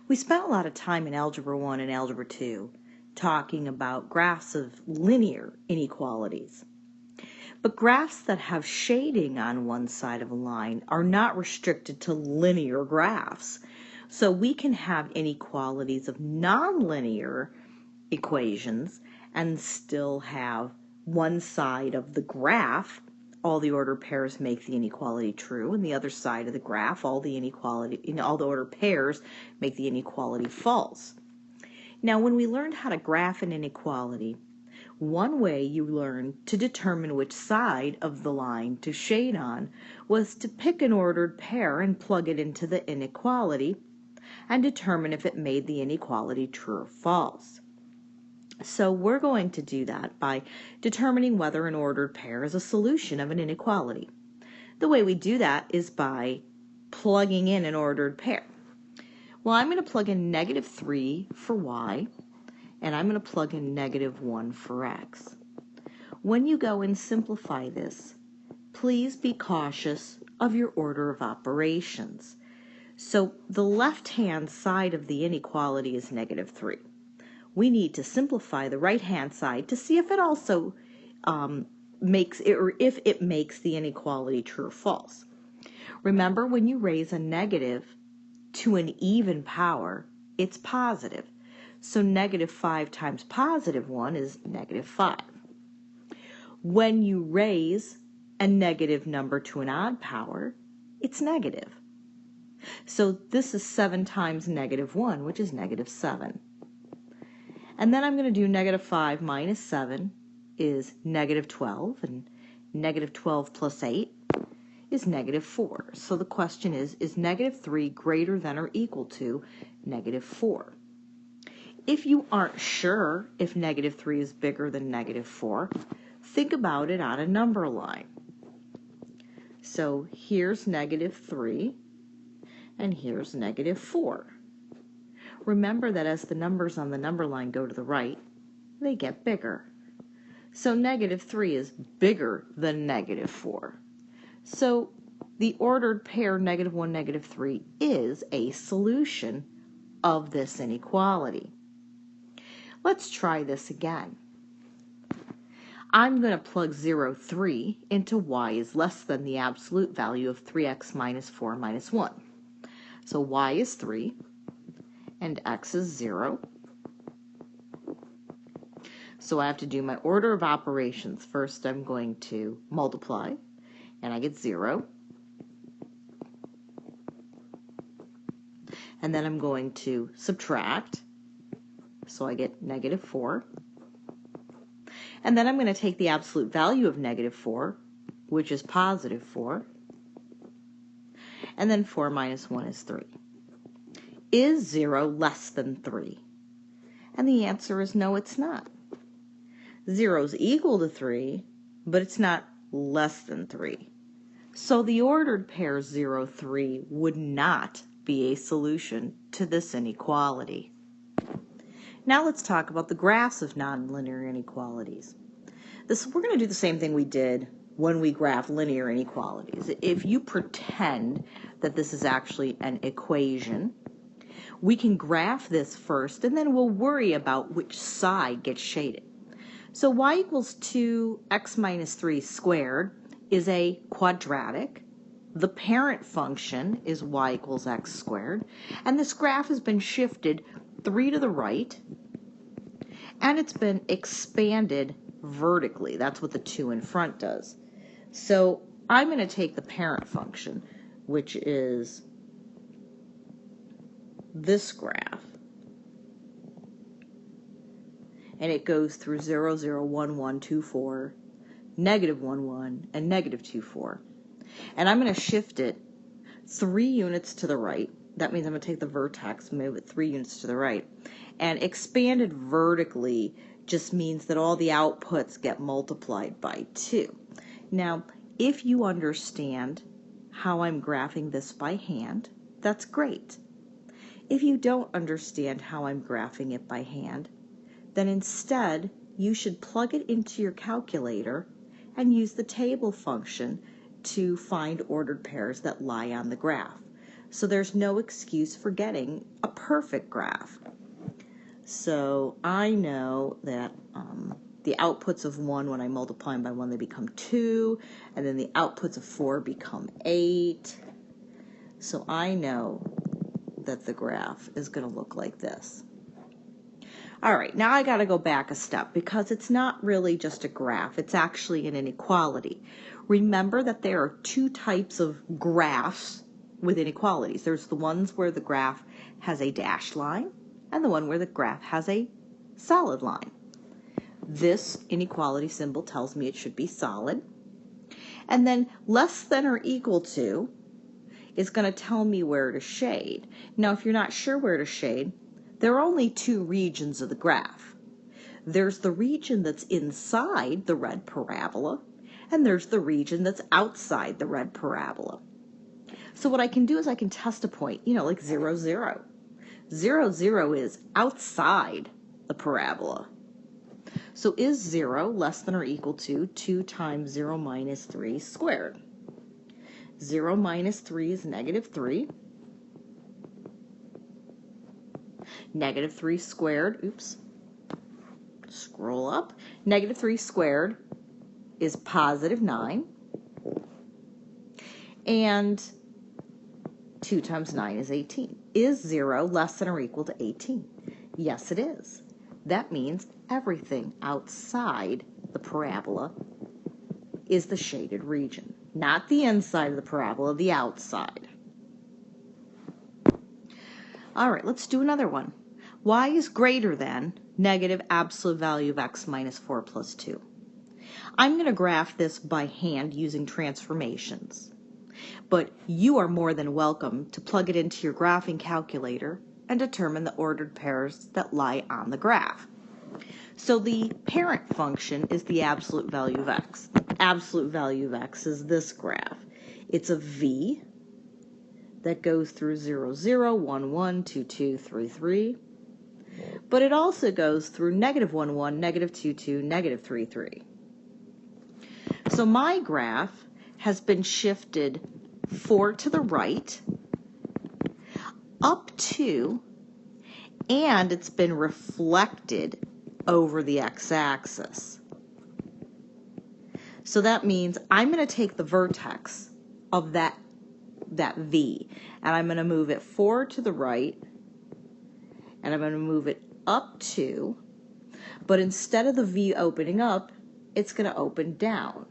We spent a lot of time in Algebra 1 and Algebra 2 talking about graphs of linear inequalities. But graphs that have shading on one side of a line are not restricted to linear graphs. So we can have inequalities of nonlinear equations and still have one side of the graph, all the ordered pairs make the inequality true, and the other side of the graph, all the ordered pairs make the inequality false. Now, when we learned how to graph an inequality, one way you learned to determine which side of the line to shade on was to pick an ordered pair and plug it into the inequality and determine if it made the inequality true or false. So we're going to do that by determining whether an ordered pair is a solution of an inequality. The way we do that is by plugging in an ordered pair. Well, I'm going to plug in -3 for y, and I'm going to plug in -1 for x. When you go and simplify this, please be cautious of your order of operations. So the left-hand side of the inequality is -3. We need to simplify the right-hand side to see if it also makes the inequality true or false. Remember, when you raise a negative to an even power, it's positive. So -5 times +1 is -5. When you raise a negative number to an odd power, it's negative. So this is 7 times -1, which is -7. And then I'm going to do -5 minus 7 is -12, and -12 plus 8 is -4. So the question is -3 greater than or equal to -4? If you aren't sure if -3 is bigger than -4, think about it on a number line. So here's -3, and here's -4. Remember that as the numbers on the number line go to the right, they get bigger. So -3 is bigger than -4. So the ordered pair -1, -3 is a solution of this inequality. Let's try this again. I'm going to plug 0, 3 into y is less than the absolute value of 3x minus 4 minus 1. So y is 3. And x is 0. So I have to do my order of operations. First, I'm going to multiply, and I get 0. And then I'm going to subtract, so I get -4. And then I'm going to take the absolute value of -4, which is +4. And then 4 minus 1 is 3. Is 0 less than 3? And the answer is no, it's not. 0 is equal to 3, but it's not less than 3. So the ordered pair 0, 3 would not be a solution to this inequality. Now let's talk about the graphs of nonlinear inequalities. We're going to do the same thing we did when we graph linear inequalities. If you pretend that this is actually an equation, we can graph this first, and then we'll worry about which side gets shaded. So y equals 2x minus 3 squared is a quadratic. The parent function is y equals x squared. And this graph has been shifted 3 to the right, and it's been expanded vertically. That's what the 2 in front does. So I'm going to take the parent function, which is this graph, and it goes through 0, 0, 1, 1, 2, 4, -1, 1, and -2, 4. And I'm going to shift it 3 units to the right. That means I'm going to take the vertex, move it 3 units to the right. And expanded vertically just means that all the outputs get multiplied by 2. Now, if you understand how I'm graphing this by hand, that's great. If you don't understand how I'm graphing it by hand, then instead you should plug it into your calculator and use the table function to find ordered pairs that lie on the graph. So there's no excuse for getting a perfect graph. So I know that the outputs of 1, when I multiply them by 1, they become 2, and then the outputs of 4 become 8. So I know that the graph is going to look like this. All right, now I got to go back a step because it's not really just a graph. It's actually an inequality. Remember that there are two types of graphs with inequalities. There's the ones where the graph has a dashed line and the one where the graph has a solid line. This inequality symbol tells me it should be solid. And then less than or equal to is going to tell me where to shade. Now, if you're not sure where to shade, there are only two regions of the graph. There's the region that's inside the red parabola, and there's the region that's outside the red parabola. So what I can do is I can test a point, like 0, 0. 0, 0 is outside the parabola. So is 0 less than or equal to 2 times 0 minus 3 squared? 0 minus 3 is negative 3. Negative 3 squared, scroll up. Negative 3 squared is positive 9. And 2 times 9 is 18. Is 0 less than or equal to 18? Yes, it is. That means everything outside the parabola is the shaded region. Not the inside of the parabola, the outside. All right, let's do another one. Y is greater than negative absolute value of x minus 4 plus 2. I'm going to graph this by hand using transformations. But you are more than welcome to plug it into your graphing calculator and determine the ordered pairs that lie on the graph. So the parent function is the absolute value of x. The absolute value of x is this graph. It's a V that goes through 0, 0, 1, 1, 2, 2, 3, 3. But it also goes through negative 1, 1, negative 2, 2, negative 3, 3. So my graph has been shifted 4 to the right, up 2, and it's been reflected over the x-axis. So that means I'm going to take the vertex of that V, and I'm going to move it 4 to the right, and I'm going to move it up 2, but instead of the V opening up, it's going to open down.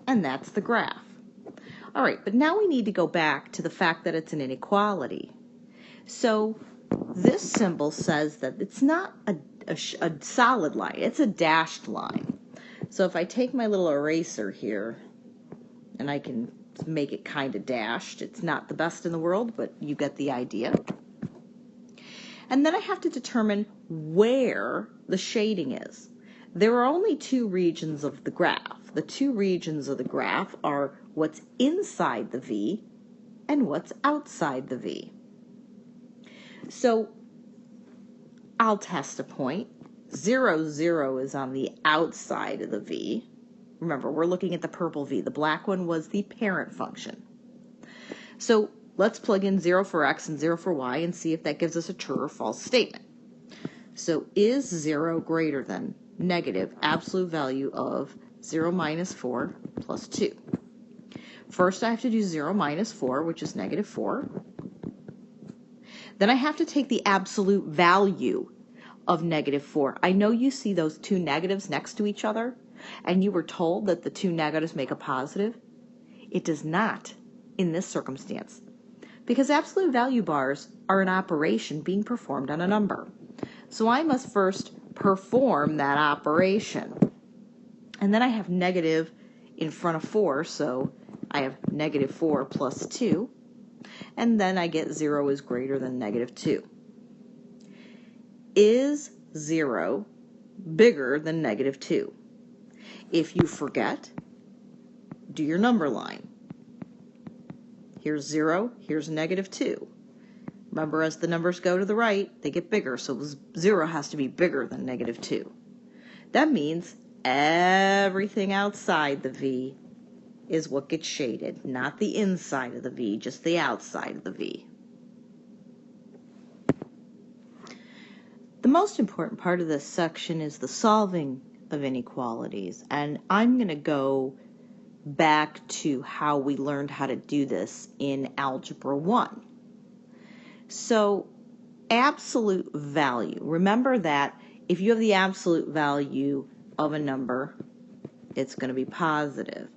And that's the graph. All right, but now we need to go back to the fact that it's an inequality. So this symbol says that it's not a solid line, it's a dashed line. So if I take my little eraser here, and I can make it kind of dashed, it's not the best in the world, but you get the idea. And then I have to determine where the shading is. There are only two regions of the graph. The two regions of the graph are what's inside the V and what's outside the V. So I'll test a point. 0, 0 is on the outside of the V. Remember, we're looking at the purple V. The black one was the parent function. So let's plug in 0 for x and 0 for y and see if that gives us a true or false statement. So is 0 greater than negative absolute value of 0 minus 4 plus 2? First I have to do 0 minus 4, which is negative 4. Then I have to take the absolute value of negative 4. I know you see those two negatives next to each other, and you were told that the two negatives make a positive. It does not in this circumstance, because absolute value bars are an operation being performed on a number. So I must first perform that operation. And then I have negative in front of 4, so I have negative 4 plus 2. And then I get 0 is greater than negative 2. Is 0 bigger than negative 2? If you forget, do your number line. Here's 0, here's negative 2. Remember, as the numbers go to the right, they get bigger, so 0 has to be bigger than negative 2. That means everything outside the V is what gets shaded, not the inside of the V, just the outside of the V. The most important part of this section is the solving of inequalities, and I'm going to go back to how we learned how to do this in Algebra 1. So, absolute value. Remember that if you have the absolute value of a number, it's going to be positive.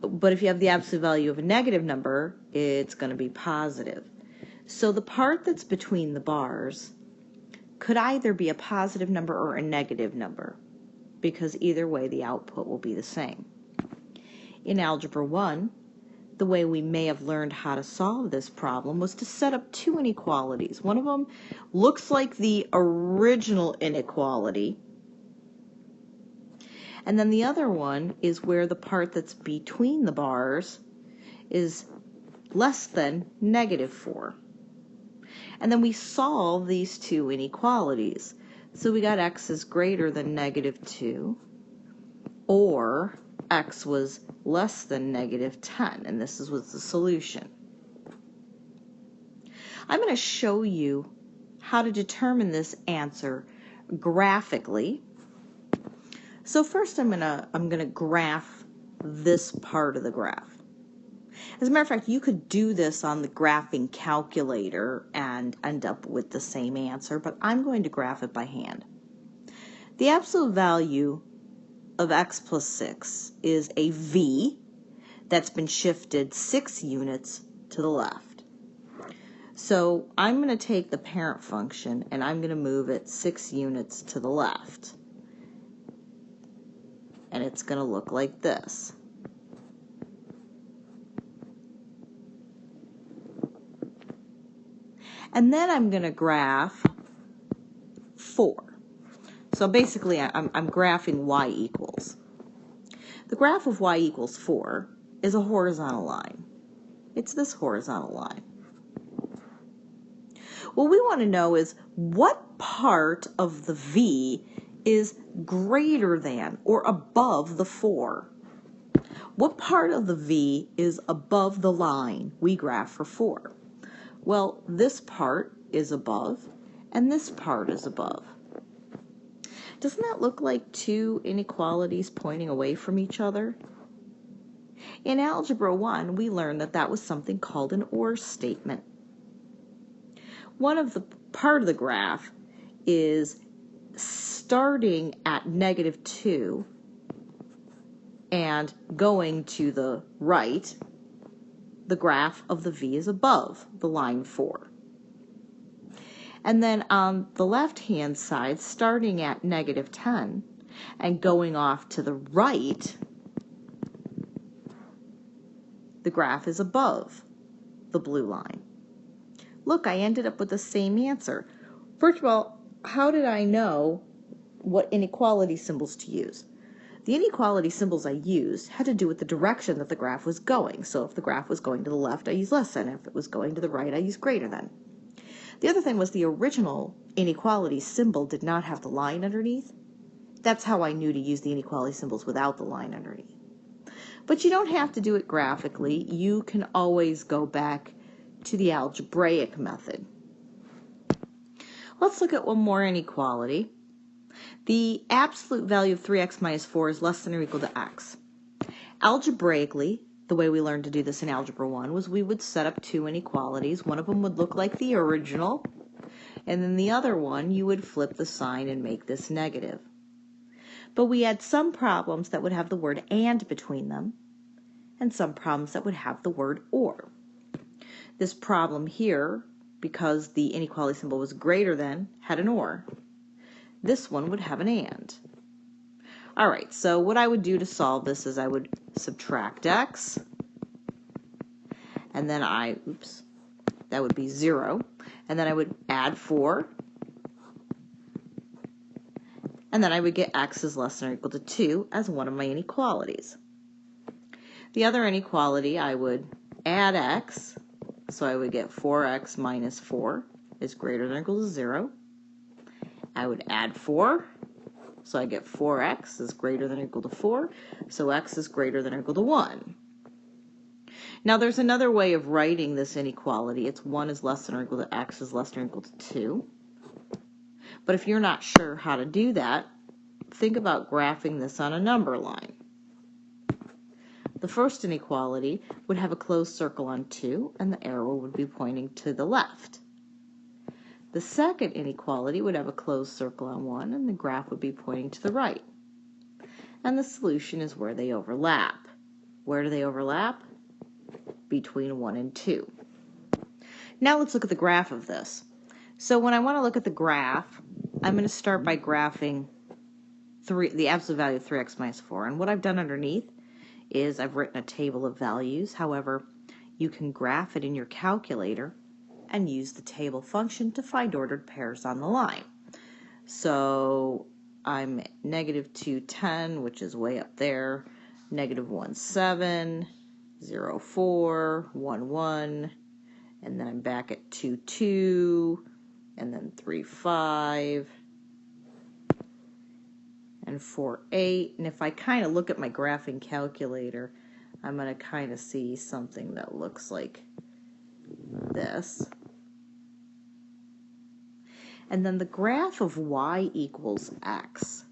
But if you have the absolute value of a negative number, it's going to be positive. So the part that's between the bars could either be a positive number or a negative number, because either way the output will be the same. In Algebra 1, the way we may have learned how to solve this problem was to set up two inequalities. One of them looks like the original inequality, and then the other one is where the part that's between the bars is less than -4. And then we solve these two inequalities. So we got x is greater than -2, or x was less than -10, and this was the solution. I'm going to show you how to determine this answer graphically. So first I'm going to graph this part of the graph. As a matter of fact, you could do this on the graphing calculator and end up with the same answer, but I'm going to graph it by hand. The absolute value of x plus 6 is a v that's been shifted 6 units to the left. So I'm going to take the parent function and I'm going to move it 6 units to the left. And it's going to look like this. And then I'm going to graph 4. So basically I'm graphing y equals. The graph of y equals 4 is a horizontal line. It's this horizontal line. What we want to know is what part of the v is greater than or above the 4. What part of the v is above the line we graph for 4? Well, this part is above, and this part is above. Doesn't that look like two inequalities pointing away from each other? In Algebra 1, we learned that that was something called an OR statement. One of the part of the graph is starting at -2 and going to the right. The graph of the v is above the line 4. And then on the left-hand side, starting at -10 and going off to the right, the graph is above the blue line. Look, I ended up with the same answer. First of all, how did I know what inequality symbols to use? The inequality symbols I used had to do with the direction that the graph was going. So if the graph was going to the left, I used less than. If it was going to the right, I used greater than. The other thing was the original inequality symbol did not have the line underneath. That's how I knew to use the inequality symbols without the line underneath. But you don't have to do it graphically. You can always go back to the algebraic method. Let's look at one more inequality. The absolute value of 3x minus 4 is less than or equal to x. Algebraically, the way we learned to do this in Algebra 1 was we would set up two inequalities. One of them would look like the original, and then the other one you would flip the sign and make this negative. But we had some problems that would have the word and between them, and some problems that would have the word or. This problem here, because the inequality symbol was greater than, had an or. This one would have an and. All right, so what I would do to solve this is I would subtract x, and then that would be 0, and then I would add 4, and then I would get x is less than or equal to 2 as one of my inequalities. The other inequality, I would add x, so I would get 4x minus 4 is greater than or equal to 0. I would add 4, So I get 4x is greater than or equal to 4, so x is greater than or equal to 1. Now there's another way of writing this inequality. It's 1 is less than or equal to x is less than or equal to 2. But if you're not sure how to do that, think about graphing this on a number line. The first inequality would have a closed circle on 2, and the arrow would be pointing to the left. The second inequality would have a closed circle on 1, and the graph would be pointing to the right. And the solution is where they overlap. Where do they overlap? Between 1 and 2. Now let's look at the graph of this. So when I want to look at the graph, I'm going to start by graphing the absolute value of 3x minus 4. And what I've done underneath is I've written a table of values. However, you can graph it in your calculator and use the table function to find ordered pairs on the line. So I'm negative 2, 10, which is way up there, negative 1, 7, 0, 4, 1, 1, and then I'm back at 2, 2, and then 3, 5, and 4, 8. And if I kind of look at my graphing calculator, I'm going to kind of see something that looks like this. And then the graph of y equals x.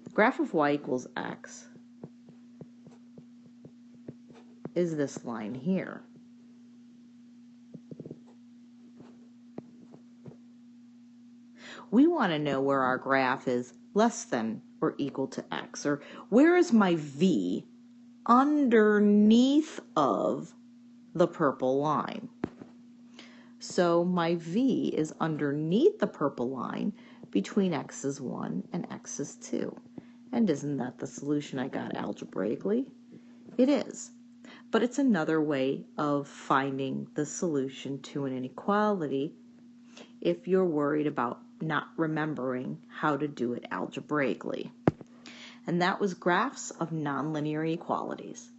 The graph of y equals x is this line here. We want to know where our graph is less than or equal to x, or where is my v underneath of the purple line. So my v is underneath the purple line between x is 1 and x is 2. And isn't that the solution I got algebraically? It is. But it's another way of finding the solution to an inequality if you're worried about not remembering how to do it algebraically. And that was graphs of nonlinear inequalities.